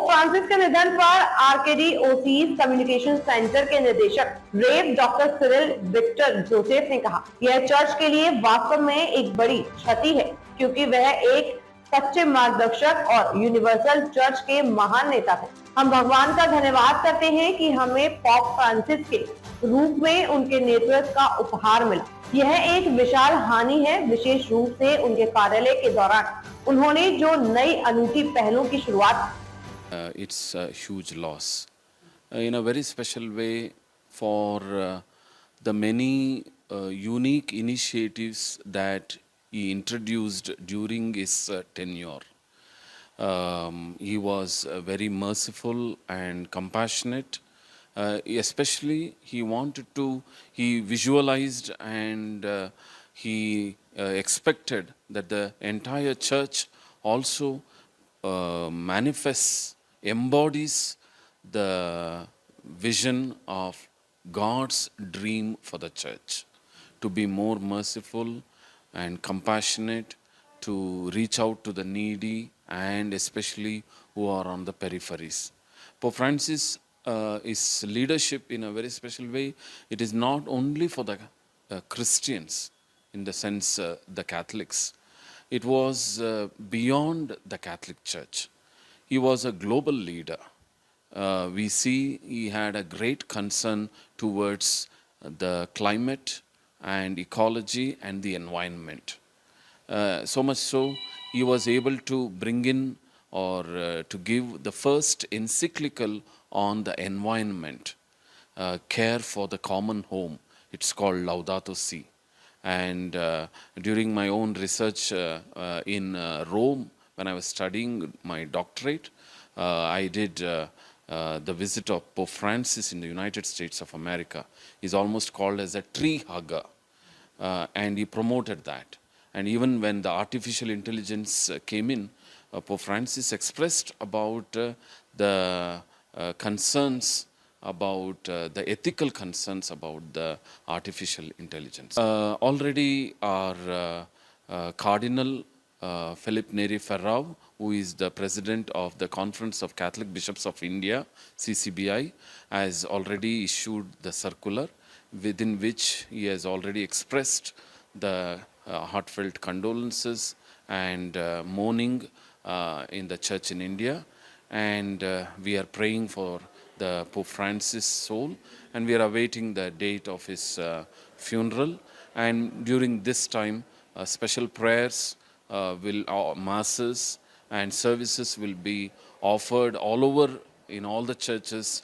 Francis के निधन पर आरकेडीओसीज कम्युनिकेशन सेंटर के निदेशक रेव डॉक्टर सिरिल विक्टर जोसेफ ने कहा, यह चर्च के लिए वास्तव में एक बड़ी क्षति है, क्योंकि वह एक सच्चे मार्गदर्शक और यूनिवर्सल चर्च के महान नेता थे। हम भगवान का धन्यवाद करते हैं कि हमें पॉप फ्रांसिस के रूप में उनके नेतृत्व का उपहार मिला। यह एक विशाल हानि है, विशेष रूप से उनके कार्यालय के दौरान उन्होंने जो नई अनूठी पहलों की शुरुआत It's a huge loss. In a very special way for the many unique initiatives that he introduced during his tenure. He was very merciful and compassionate. Especially, he visualized and he expected that the entire church also embodies the vision of God's dream for the church, to be more merciful and compassionate, to reach out to the needy and especially who are on the peripheries. Pope Francis, his leadership in a very special way, it is not only for the Christians, in the sense the Catholics. It was beyond the Catholic Church. He was a global leader. We see he had a great concern towards the climate and ecology and the environment. So much so, he was able to bring in or to give the first encyclical on the environment, care for the common home. It's called Laudato Si. And during my own research in Rome, when I was studying my doctorate, I did the visit of Pope Francis in the United States of America. He's almost called as a tree hugger, and he promoted that. And even when the artificial intelligence came in, Pope Francis expressed about the concerns about the ethical concerns about the artificial intelligence. Already our Cardinal Philip Neri Ferrao, who is the president of the Conference of Catholic Bishops of India, CCBI, has already issued the circular within which he has already expressed the heartfelt condolences and mourning in the church in India. And we are praying for the Pope Francis' soul, and we are awaiting the date of his funeral. And during this time, special prayers masses and services will be offered all over in all the churches